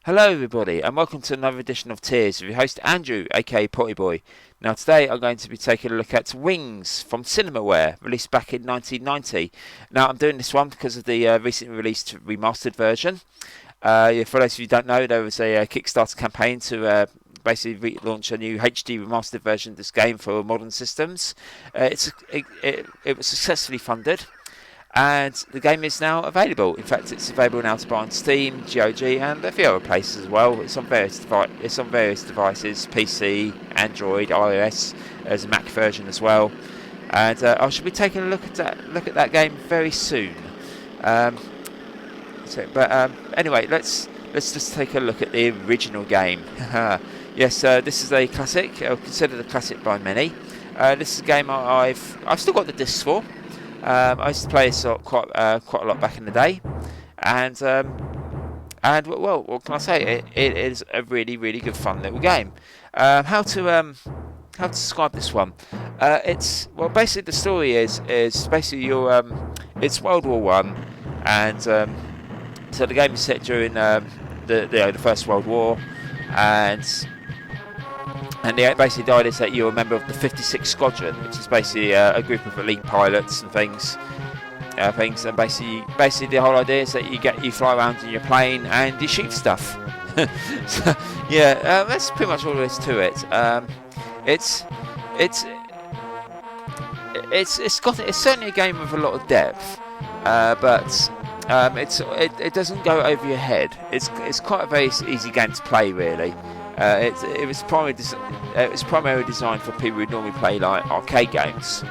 Hello everybody and welcome to another edition of T.E.A.R.S with your host Andrew aka Pottyboy. Now today I'm going to be taking a look at Wings from Cinemaware, released back in 1990. Now I'm doing this one because of the recently released remastered version. For those of you who don't know, there was a Kickstarter campaign to basically launch a new HD remastered version of this game for modern systems. It was successfully funded. And the game is now available. In fact, it's available now to buy on Steam, GOG, and a few other places as well. It's on various devices: PC, Android, iOS. There's a Mac version as well. And I should be taking a look at that game very soon. Anyway, let's just take a look at the original game. Yes, this is a classic, considered a classic by many. This is a game I've still got the discs for. I used to play this quite a lot back in the day, and well, what can I say? It is a really good fun little game. How to describe this one? Basically the story is basically it's World War One, and so the game is set during the First World War, and basically the idea is that you're a member of the 56th Squadron, which is basically a group of elite pilots and things. And basically the whole idea is that you fly around in your plane and you shoot stuff. So, yeah, that's pretty much all there is to it. It's certainly a game with a lot of depth, but it doesn't go over your head. It's quite a very easy game to play, really. It was primarily designed for people who normally play like arcade games,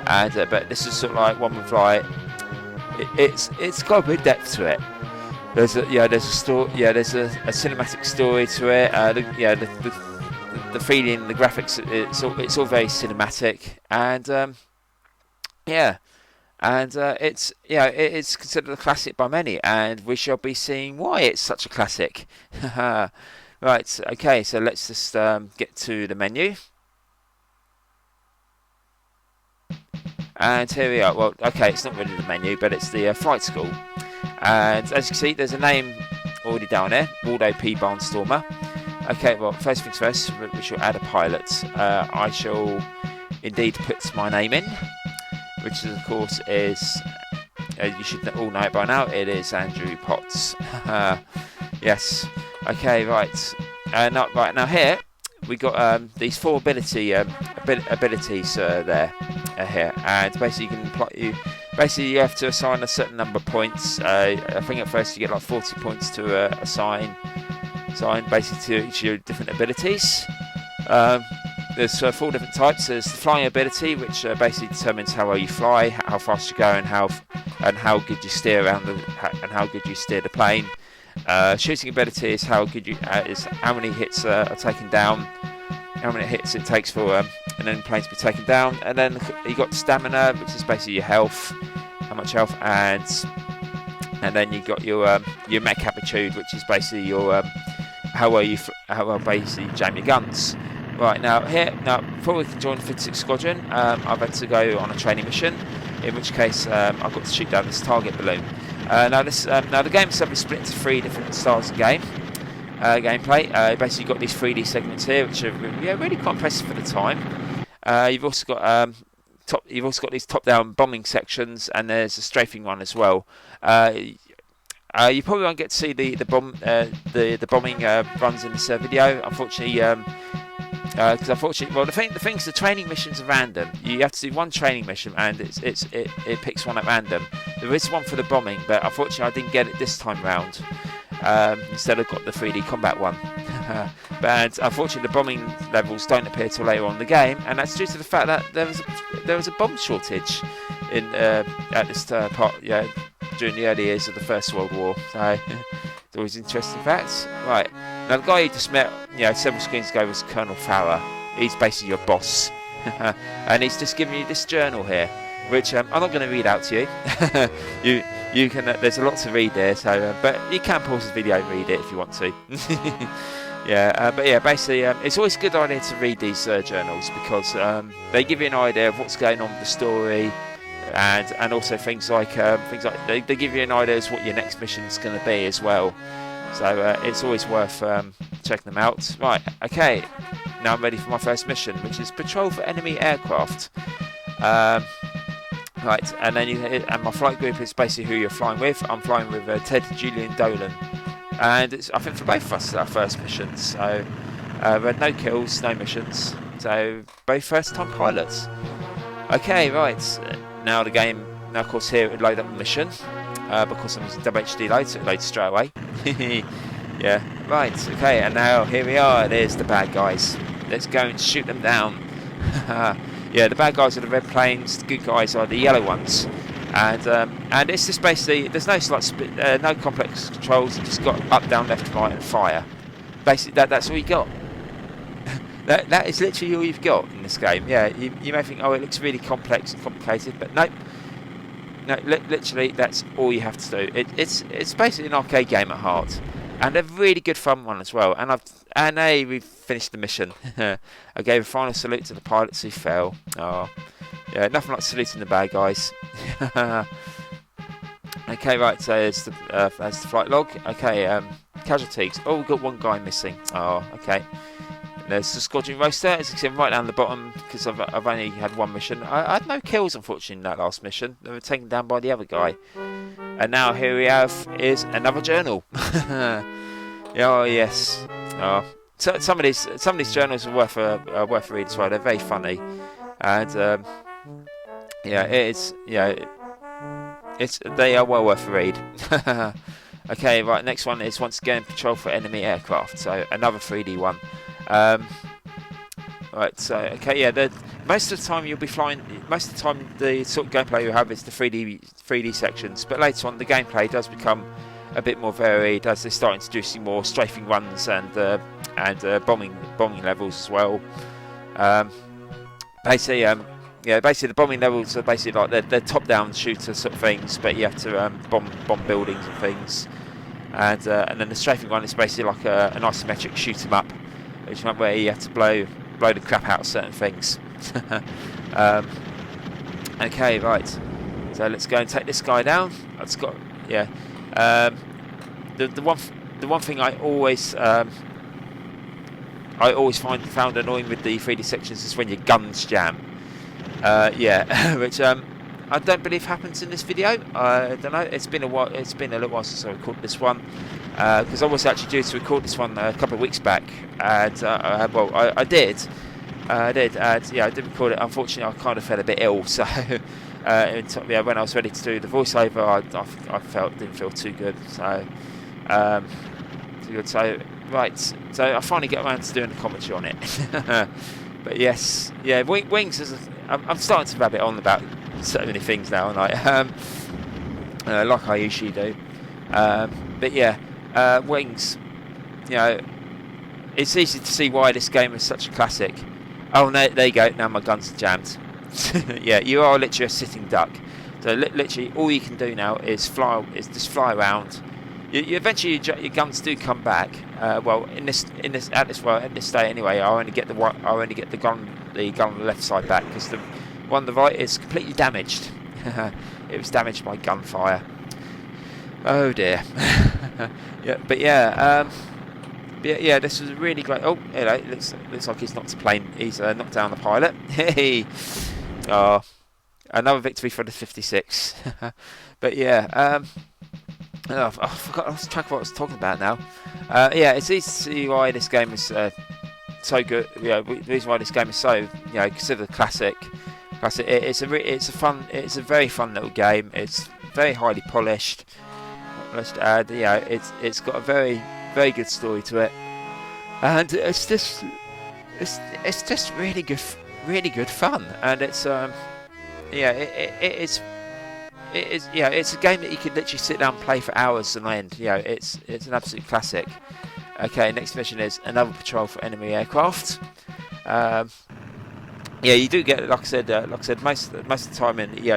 and but this is sort of like one with like it's got a bit of depth to it. There's a cinematic story to it. The feeling, the graphics, it's all very cinematic, and it's considered a classic by many, and we shall be seeing why it's such a classic. Right, okay, so let's just get to the menu. And here we are. Well, okay, it's not really the menu, but it's the flight school. And as you can see, there's a name already down there, Waldo P. Barnstormer. Okay, well, first things first, we shall add a pilot. I shall indeed put my name in, which of course is, you should all know it by now, it is Andrew Potts. Yes. Okay, right. Now here we got these four abilities there here, and basically you have to assign a certain number of points. I think at first you get like 40 points to assign basically to each of your different abilities. There's four different types. There's the flying ability, which basically determines how well you fly, how fast you go, and how good you steer around and how good you steer the plane. Shooting ability is how many hits are taken down, how many hits it takes for an enemy plane to be taken down, and then you got stamina, which is basically your health, how much health, and then you got your mech aptitude, which is basically your how well basically jam your guns. Right, now before we can join the 56th Squadron, I've had to go on a training mission, in which case I've got to shoot down this target balloon. Now the game is split into three different styles of gameplay. Basically you've got these 3D segments here, which are really quite impressive for the time. You've also got these top-down bombing sections, and there's a strafing one as well. You probably won't get to see the bombing runs in this video, unfortunately. Because the thing is, the training missions are random. You have to do one training mission, and it picks one at random. There is one for the bombing, but unfortunately I didn't get it this time round. Instead, I got the 3D combat one. But unfortunately, the bombing levels don't appear till later on in the game, and that's due to the fact that there was a bomb shortage in at this part, during the early years of the First World War. So it's always interesting facts. Right, now the guy you just met, several screens ago was Colonel Farrer. He's basically your boss, and he's just giving you this journal here, which I'm not going to read out to you. You can. There's a lot to read there, so but you can pause the video and read it if you want to. But yeah, basically, it's always a good idea to read these journals because they give you an idea of what's going on with the story, and also things like they give you an idea as what your next mission is going to be as well. So it's always worth checking them out. Right, okay, now I'm ready for my first mission, which is patrol for enemy aircraft. Right, and then and my flight group is basically who you're flying with. I'm flying with Ted, Julian, Dolan, and I think for both of us it's our first mission. So we had no kills, no missions. So both first-time pilots. Okay, right. Now the game. Now of course here it would load up the mission because I'm using WHD load, so it loads straight away. Yeah. Right. Okay, and now here we are. There's the bad guys. Let's go and shoot them down. Yeah, the bad guys are the red planes, the good guys are the yellow ones, and it's just basically there's no no complex controls. You just got up, down, left, right, and fire. Basically, that's all you got. that is literally all you've got in this game. Yeah, you may think, oh, it looks really complex and complicated, but no, literally that's all you have to do. It's basically an arcade game at heart, and a really good fun one as well. And we've finished the mission. I gave a final salute to the pilots who fell. Oh, yeah, nothing like saluting the bad guys. Okay, right, so there's the flight log. Okay, casualties. Oh, we've got one guy missing. Oh, okay. There's the squadron roster, as you can see right down the bottom, because I've only had one mission. I had no kills, unfortunately, in that last mission. They were taken down by the other guy. And now here we have is another journal. Oh, yes. Oh. So some of these journals are worth a read as well. They're very funny, and they are well worth a read. Okay, right. Next one is once again patrol for enemy aircraft. So another 3D one. Right. So okay, yeah. Most of the time you'll be flying. Most of the time the sort of gameplay you have is the 3D sections, but later on the gameplay does become a bit more varied as they start introducing more strafing runs and bombing levels as well. Basically the bombing levels are basically like they're top-down shooter sort of things, but you have to bomb buildings and things. And then the strafing run is basically like an isometric shoot 'em up, which one where you have to blow the crap out of certain things. Okay, right. So let's go and take this guy down. I've got the one thing I always found annoying with the 3D sections is when your guns jam. Which I don't believe happens in this video. I don't know. It's been a while. It's been a little while since I recorded this one because I was actually due to record this one a couple of weeks back, and I did. I did record it. Unfortunately, I kind of felt a bit ill, so when I was ready to do the voiceover, I didn't feel too good. So, right. So I finally get around to doing the commentary on it. But yes, yeah, Wings is. I'm starting to rabbit on about so many things now, and like I usually do. But yeah, Wings. It's easy to see why this game is such a classic. Oh, no, there you go. Now my guns are jammed. Yeah, you are literally a sitting duck. So literally, all you can do now is just fly around. You eventually your guns do come back. In this state anyway, I only get the gun on the left side back because the one on the right is completely damaged. It was damaged by gunfire. Oh dear. Yeah, this was really great. Oh, hello. It looks like he's knocked a plane. He's knocked down the pilot. Hey. Oh, another victory for the 56. But yeah. I forgot. I lost track of what I was talking about now. It's easy to see why this game is so good. The reason why this game is so considered a classic. It's a very fun little game. It's very highly polished. Let's add, it's got a very good story to it. and it's just really good fun, and it's yeah, it's a game that you could literally sit down and play for hours on end. You know, it's an absolute classic. Okay, next mission is another patrol for enemy aircraft. Yeah, you do get, like I said, most of the time in the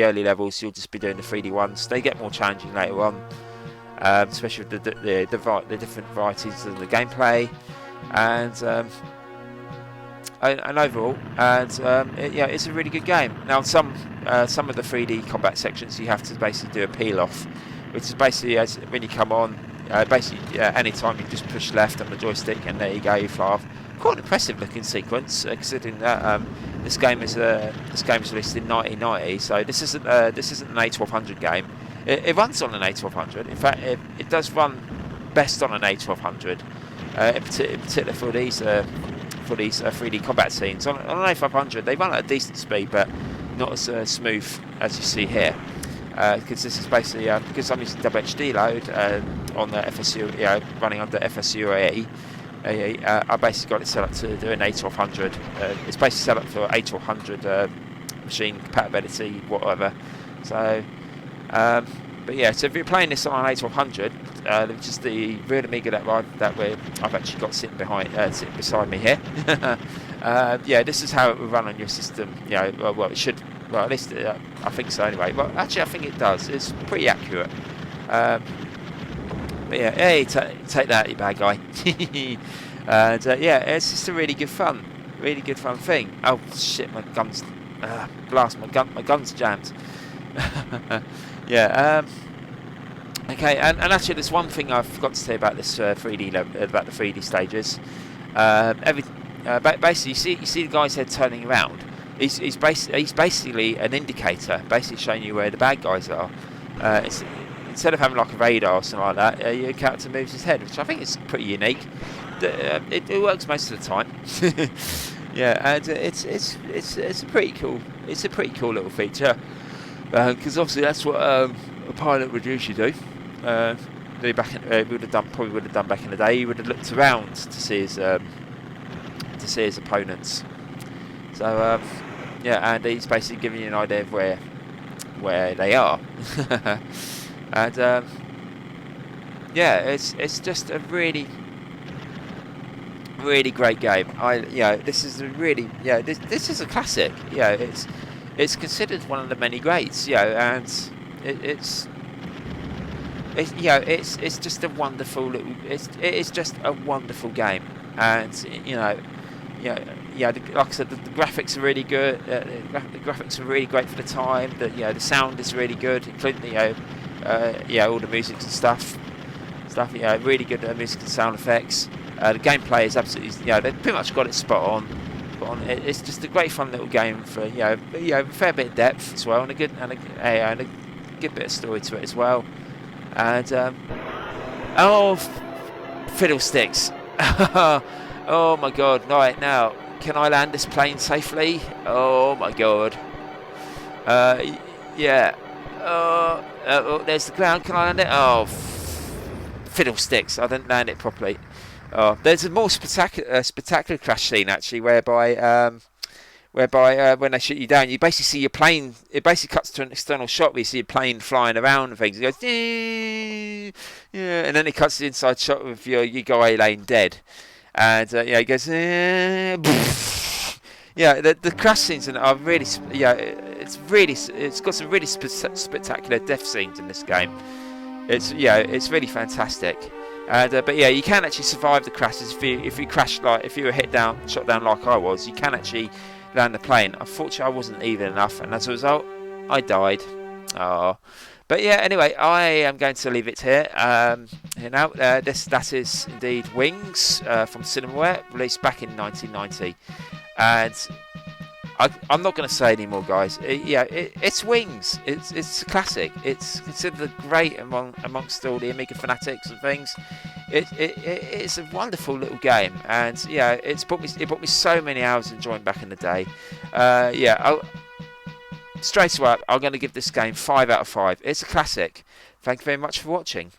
early levels, you'll just be doing the 3D ones. They get more challenging later on, especially with the different varieties of the gameplay, and overall, it's a really good game. Now, some of the 3D combat sections you have to basically do a peel off, which is basically when you come on, any time you just push left on the joystick and there you go, you fly off. Quite an impressive looking sequence, considering that this game is released in 1990, so this isn't an A1200 game. It runs on an A1200. In fact, it does run best on an A1200, in particular for these 3D combat scenes. On an A500, they run at a decent speed, but not as smooth as you see here. Because this is basically because I'm using WHD load on the FSU, running under FSUAE. I basically got it set up to do an A1200. It's basically set up for A1200 machine compatibility, whatever. So, but yeah, so if you're playing this on an A1200, which is the real Amiga that I've actually got sitting beside me here. Yeah, this is how it will run on your system. Well, it should. Well, at least I think so anyway. Well, actually, I think it does. It's pretty accurate. But yeah, hey, take that, you bad guy. And yeah, it's just a really good fun thing. Oh shit, my gun's blast! My gun's jammed. Yeah. Okay, and actually, there's one thing I forgot to say about this 3D about the 3D stages. Basically, you see the guy's head turning around. He's basically an indicator, basically showing you where the bad guys are. Instead of having like a radar or something like that, your character moves his head, which I think is pretty unique. It works most of the time. Yeah, and it's a pretty cool little feature, because obviously that's what a pilot would usually do. Probably would have done back in the day. He would have looked around to see his opponents. So yeah, and he's basically giving you an idea of where they are. And yeah, it's just a really great game. This is this is a classic. It's considered one of the many greats. And it's just a wonderful little. It's just a wonderful game, and like I said, the graphics are really good. The graphics are really great for the time. The sound is really good, including all the music and stuff. Really good music and sound effects. The gameplay is absolutely, they've pretty much got it spot on. It's just a great fun little game for a fair bit of depth as well, and a good bit of story to it as well. And fiddlesticks! Oh my god! Right now, can I land this plane safely? Oh my god! Yeah. Oh, there's the ground. Can I land it? Oh, fiddlesticks! I didn't land it properly. Oh, there's a more spectacular crash scene actually, whereby when they shoot you down, you basically see your plane. It basically cuts to an external shot where you see your plane flying around and things. It goes, yeah, and then it cuts to the inside shot with your guy laying dead, and it goes, the crash scenes are really, it's got some really spectacular death scenes in this game. It's really fantastic. But yeah, you can actually survive the crashes if you crash, like if you were shot down like I was. You can actually land the plane. Unfortunately, I wasn't even enough, and as a result, I died. Oh, but yeah. Anyway, I am going to leave it here. That is indeed Wings from Cinemaware, released back in 1990, and I'm not going to say anymore, guys. It's Wings. It's a classic. It's considered great amongst all the Amiga fanatics and things. It's a wonderful little game, and it brought me so many hours enjoying back in the day. Straight away, I'm going to give this game 5 out of 5. It's a classic. Thank you very much for watching.